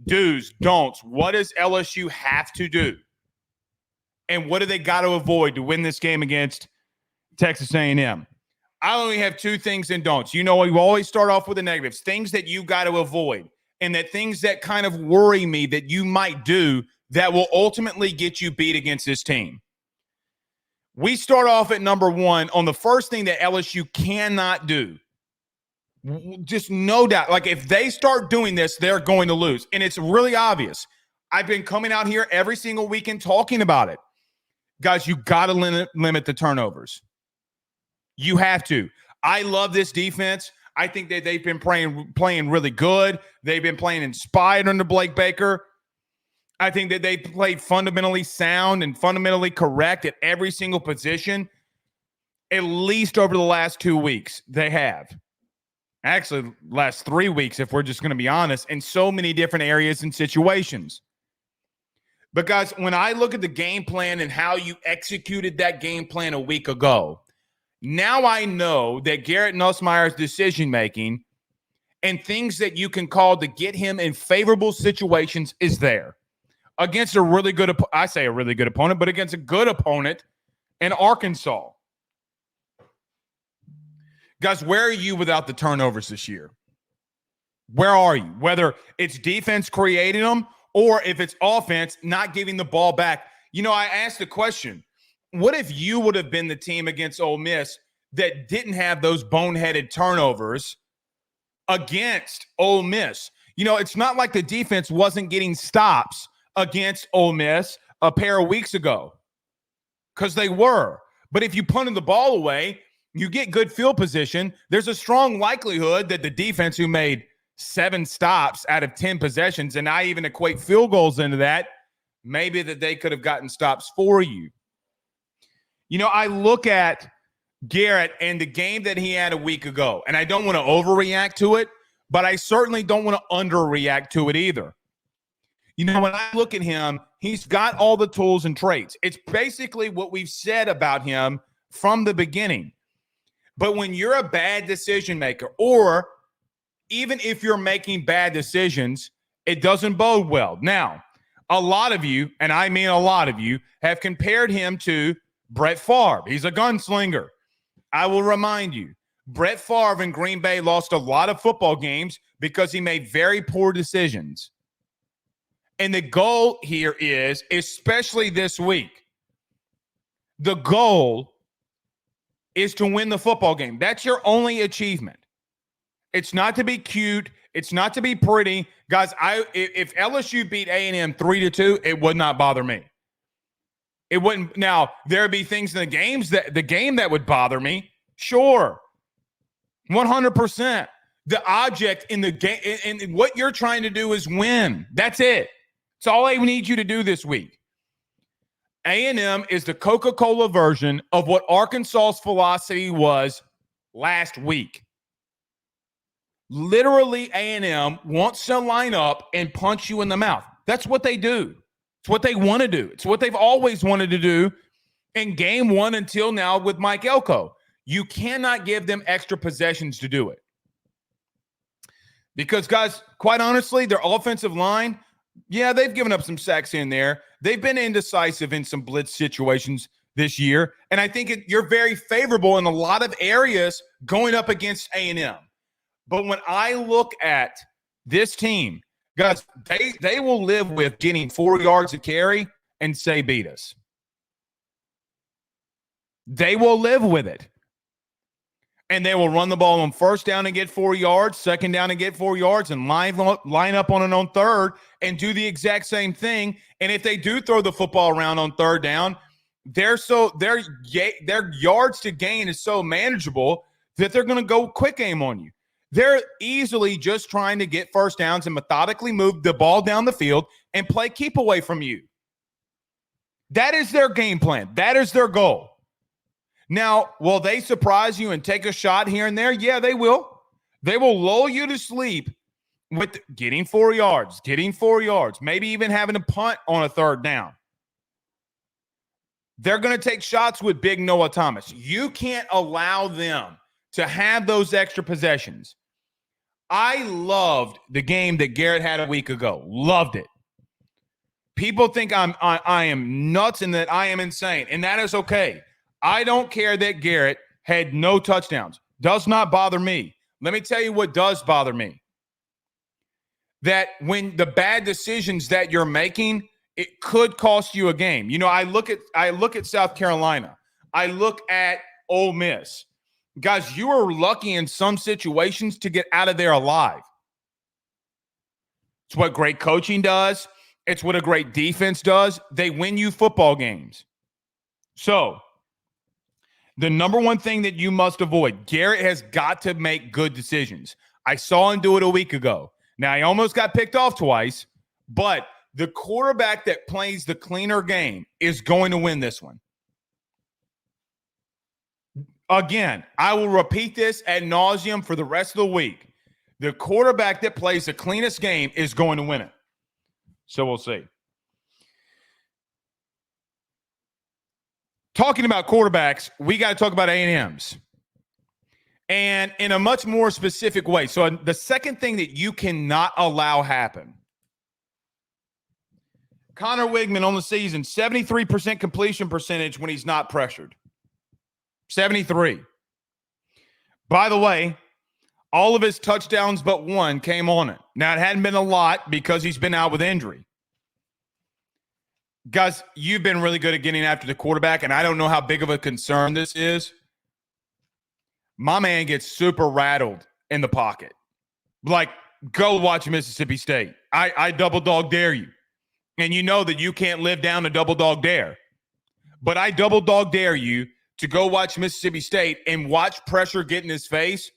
Do's, don'ts. What does LSU have to do? And what do they got to avoid to win this game against Texas A&M? I only have two things and don'ts. You know, we always start off with the negatives, things that you got to avoid, and that things that kind of worry me that you might do that will ultimately get you beat against this team. We start off at number one on the first thing that LSU cannot do. Just no doubt. Like, if they start doing this, they're going to lose. And it's really obvious. I've been coming out here every single weekend talking about it. Guys, you got to limit the turnovers. You have to. I love this defense. I think that they've been playing really good. They've been playing inspired under Blake Baker. I think that they played fundamentally sound and fundamentally correct at every single position, at least over the last 2 weeks. They have. Actually, last 3 weeks, if we're just going to be honest, in so many different areas and situations. But, guys, when I look at the game plan and how you executed that game plan a week ago, now I know that Garrett Nussmeier's decision-making and things that you can call to get him in favorable situations is there. Against a really good – I say a really good opponent, but against a good opponent in Arkansas. Guys, where are you without the turnovers this year? Where are you? Whether it's defense creating them or if it's offense not giving the ball back. You know, I asked the question, what if you would have been the team against Ole Miss that didn't have those boneheaded turnovers against Ole Miss? You know, it's not like the defense wasn't getting stops against Ole Miss a pair of weeks ago, because they were. But if you punted the ball away, you get good field position, there's a strong likelihood that the defense, who made 7 stops out of 10 possessions, and I even equate field goals into that, maybe that they could have gotten stops for you. You know, I look at Garrett and the game that he had a week ago, and I don't want to overreact to it, but I certainly don't want to underreact to it either. You know, when I look at him, he's got all the tools and traits. It's basically what we've said about him from the beginning. But when you're a bad decision maker, or even if you're making bad decisions, it doesn't bode well. Now, a lot of you, and I mean a lot of you, have compared him to Brett Favre. He's a gunslinger. I will remind you, Brett Favre in Green Bay lost a lot of football games because he made very poor decisions. And the goal here is, especially this week, the goal is to win the football game. That's your only achievement. It's not to be cute. It's not to be pretty. Guys, if LSU beat A&M 3-2, it would not bother me. It wouldn't. Now, there'd be things in the game that would bother me. Sure. 100%. The object in the game and what you're trying to do is win. That's it. It's all I need you to do this week. A&M is the Coca-Cola version of what Arkansas's philosophy was last week. Literally, A&M wants to line up and punch you in the mouth. That's what they do. It's what they want to do. It's what they've always wanted to do in game one until now with Mike Elko. You cannot give them extra possessions to do it. Because, guys, quite honestly, their offensive line, yeah, they've given up some sacks in there. They've been indecisive in some blitz situations this year. And I think you're very favorable in a lot of areas going up against A&M. But when I look at this team, guys, they will live with getting 4 yards a carry and say beat us. They will live with it. And they will run the ball on first down and get 4 yards, second down and get 4 yards, and line up on it on third and do the exact same thing. And if they do throw the football around on third down, their yards to gain is so manageable that they're going to go quick aim on you. They're easily just trying to get first downs and methodically move the ball down the field and play keep away from you. That is their game plan. That is their goal. Now, will they surprise you and take a shot here and there? Yeah, they will. They will lull you to sleep with getting 4 yards, maybe even having a punt on a third down. They're going to take shots with big Noah Thomas. You can't allow them to have those extra possessions. I loved the game that Garrett had a week ago. Loved it. People think I am nuts and that I am insane, and that is okay. I don't care that Garrett had no touchdowns. Does not bother me. Let me tell you what does bother me. That when the bad decisions that you're making, it could cost you a game. You know, I look at South Carolina. I look at Ole Miss. Guys, you are lucky in some situations to get out of there alive. It's what great coaching does. It's what a great defense does. They win you football games. So, the number one thing that you must avoid, Garrett has got to make good decisions. I saw him do it a week ago. Now, he almost got picked off twice, but the quarterback that plays the cleaner game is going to win this one. Again, I will repeat this ad nauseum for the rest of the week. The quarterback that plays the cleanest game is going to win it. So we'll see. Talking about quarterbacks, we got to talk about A&Ms. And in a much more specific way. So the second thing that you cannot allow happen. Connor Weigman on the season, 73% completion percentage when he's not pressured. 73. By the way, all of his touchdowns but one came on it. Now, it hadn't been a lot because he's been out with injury. Guys, you've been really good at getting after the quarterback, and I don't know how big of a concern this is. My man gets super rattled in the pocket. Like, go watch Mississippi State. I double dog dare you. And you know that you can't live down a double dog dare. But I double dog dare you to go watch Mississippi State and watch pressure get in his face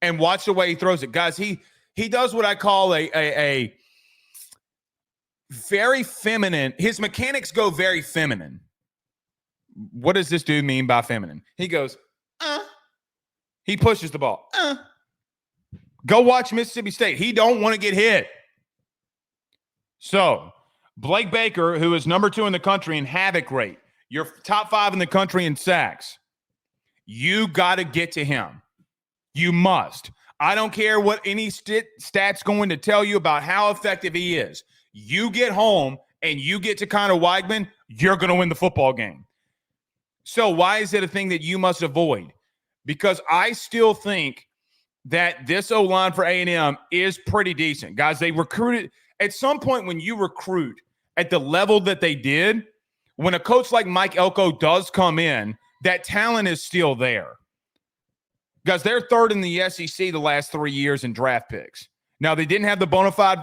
and watch the way he throws it. Guys, he does what I call a very feminine. His mechanics go very feminine. What does this dude mean by feminine? He goes, He pushes the ball. Go watch Mississippi State. He don't want to get hit. So, Blake Baker, who is number 2 in the country in havoc rate, you're top 5 in the country in sacks. You got to get to him. You must. I don't care what any stats going to tell you about how effective he is. You get home and you get to Connor Weigman, you're going to win the football game. So why is it a thing that you must avoid? Because I still think that this O-line for A&M is pretty decent. Guys, they recruited – at some point when you recruit at the level that they did, when a coach like Mike Elko does come in, that talent is still there. Guys, they're third in the SEC the last 3 years in draft picks. Now, they didn't have the bona fide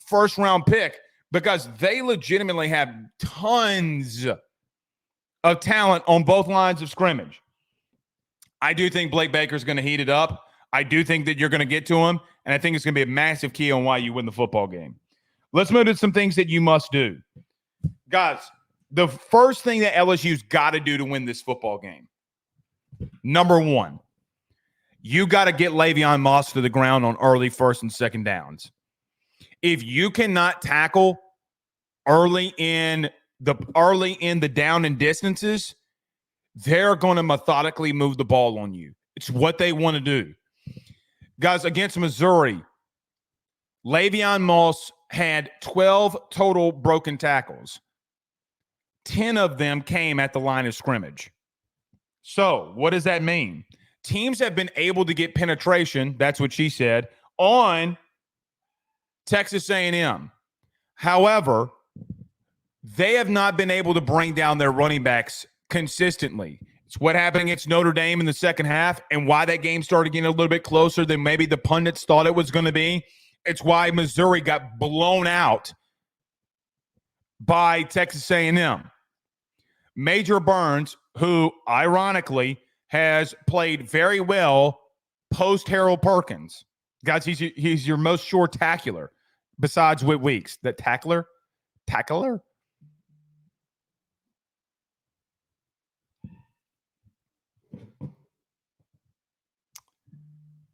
first-round pick because they legitimately have tons of talent on both lines of scrimmage. I do think Blake Baker's going to heat it up. I do think that you're going to get to him, and I think it's going to be a massive key on why you win the football game. Let's move to some things that you must do. Guys, the first thing that LSU's got to do to win this football game, number 1, you got to get Le'Veon Moss to the ground on early first and second downs. If you cannot tackle early in the down and distances, they're going to methodically move the ball on you. It's what they want to do. Guys, against Missouri, Le'Veon Moss had 12 total broken tackles. 10 of them came at the line of scrimmage. So, what does that mean? Teams have been able to get penetration, that's what she said, on Texas A&M. However, they have not been able to bring down their running backs consistently. It's what happened against Notre Dame in the second half and why that game started getting a little bit closer than maybe the pundits thought it was going to be. It's why Missouri got blown out by Texas A&M. Major Burns, who ironically has played very well post Harold Perkins. Guys, he's your most sure tackler besides Whit Weeks. The tackler?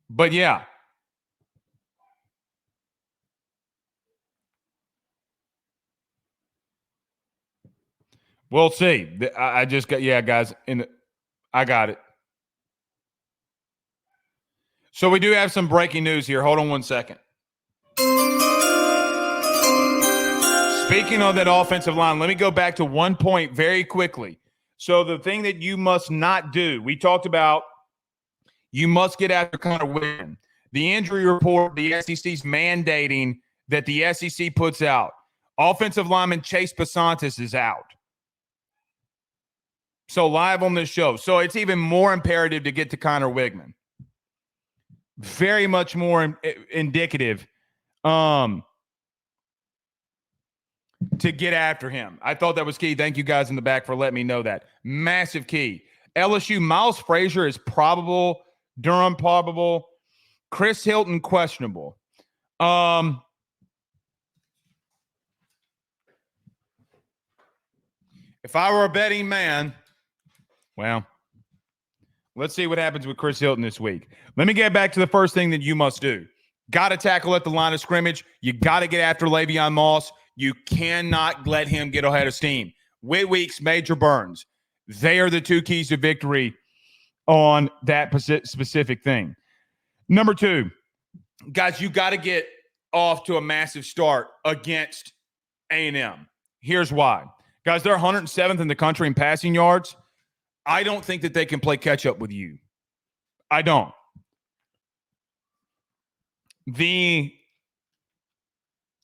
But yeah. We'll see. I just got, yeah, guys. I got it. So we do have some breaking news here. Hold on one second. Speaking of that offensive line, let me go back to one point very quickly. So the thing that you must not do, we talked about you must get after Connor Weigman. The injury report the SEC's mandating that the SEC puts out. Offensive lineman Chase Pasantis is out. So live on this show. So it's even more imperative to get to Connor Weigman. Very much more indicative to get after him. I thought that was key. Thank you guys in the back for letting me know that. Massive key. LSU, Miles Frazier is probable. Durham probable. Chris Hilton questionable. If I were a betting man, well, let's see what happens with Chris Hilton this week. Let me get back to the first thing that you must do. Got to tackle at the line of scrimmage. You got to get after Le'Veon Moss. You cannot let him get ahead of steam. Whit Weeks, Major Burns. They are the two keys to victory on that specific thing. Number two, guys, you got to get off to a massive start against A&M. Here's why. Guys, they're 107th in the country in passing yards. I don't think that they can play catch-up with you. I don't. The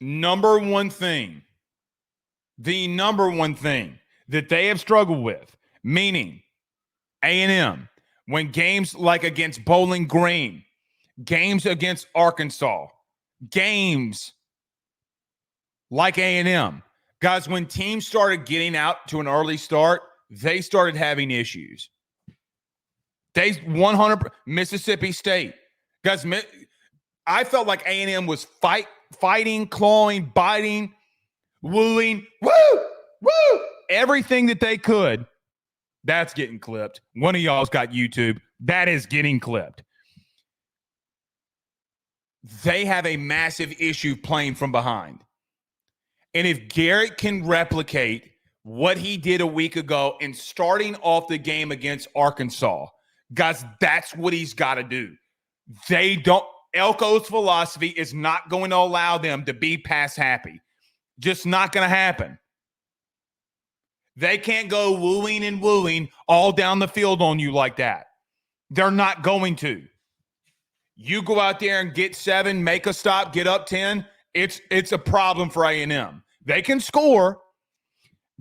number one thing that they have struggled with, meaning A&M, when games like against Bowling Green, games against Arkansas, games like A&M, guys, when teams started getting out to an early start, they started having issues. They 100 Mississippi State. Guys, I felt like A&M was fighting, clawing, biting, wooing, everything that they could. That's getting clipped. One of y'all's got YouTube. That is getting clipped. They have a massive issue playing from behind. And if Garrett can replicate what he did a week ago and starting off the game against Arkansas, guys, that's what he's got to do. Elko's philosophy is not going to allow them to be pass happy. Just not going to happen. They can't go wooing and wooing all down the field on you like that. They're not going to. You go out there and get 7, make a stop, get up 10, it's a problem for A&M. They can score,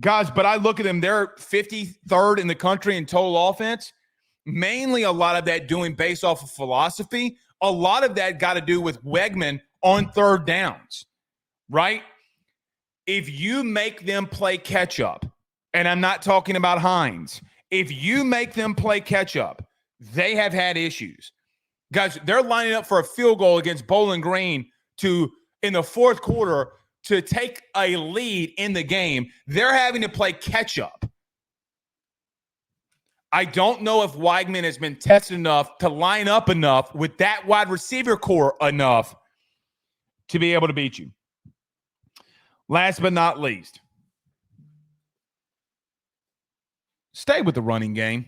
guys, but I look at them, they're 53rd in the country in total offense. Mainly a lot of that doing based off of philosophy. A lot of that got to do with Weigman on third downs, right? If you make them play catch up, and I'm not talking about Hines, if you make them play catch up, they have had issues. Guys, they're lining up for a field goal against Bowling Green in the fourth quarter to take a lead in the game. They're having to play catch up. I don't know if Weigman has been tested enough to line up enough with that wide receiver core enough to be able to beat you. Last but not least, stay with the running game.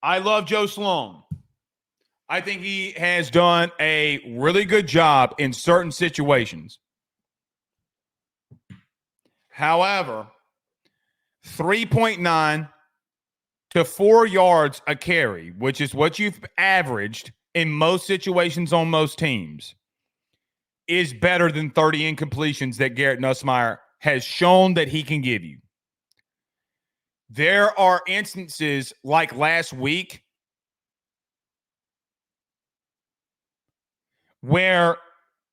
I love Joe Sloan. I think he has done a really good job in certain situations. However, 3.9 to 4 yards a carry, which is what you've averaged in most situations on most teams, is better than 30 incompletions that Garrett Nussmeier has shown that he can give you. There are instances like last week where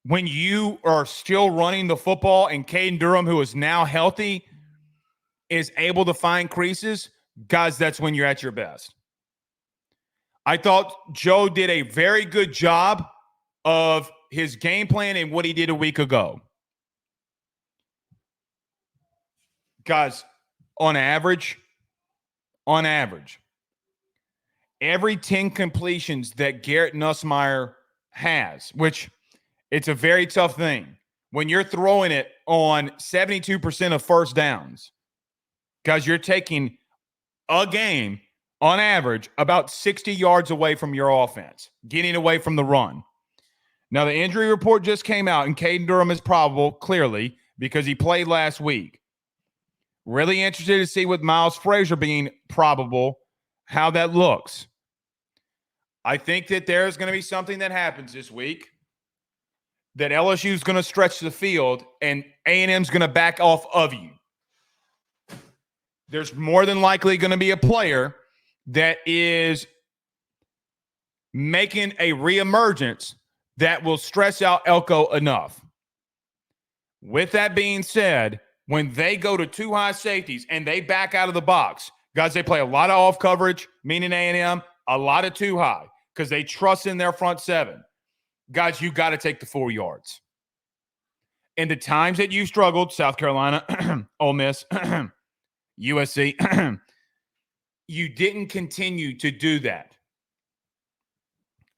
when you are still running the football and Caden Durham, who is now healthy, is able to find creases, guys, that's when you're at your best. I thought Joe did a very good job of his game plan and what he did a week ago. Guys, on average, every 10 completions that Garrett Nussmeier has, which it's a very tough thing when you're throwing it on 72% of first downs, guys, you're taking a game on average, about 60 yards away from your offense, getting away from the run. Now, the injury report just came out, and Caden Durham is probable, clearly, because he played last week. Really interested to see with Miles Frazier being probable, how that looks. I think that there's going to be something that happens this week, that LSU is going to stretch the field and A&M is going to back off of you. There's more than likely going to be a player that is making a reemergence that will stress out Elko enough. With that being said, when they go to two high safeties and they back out of the box, guys, they play a lot of off coverage, meaning A&M, a lot of two high, because they trust in their front seven. Guys, you got to take the 4 yards. In the times that you struggled, South Carolina, Ole Miss, USC, you didn't continue to do that.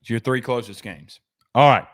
It's your 3 closest games. All right.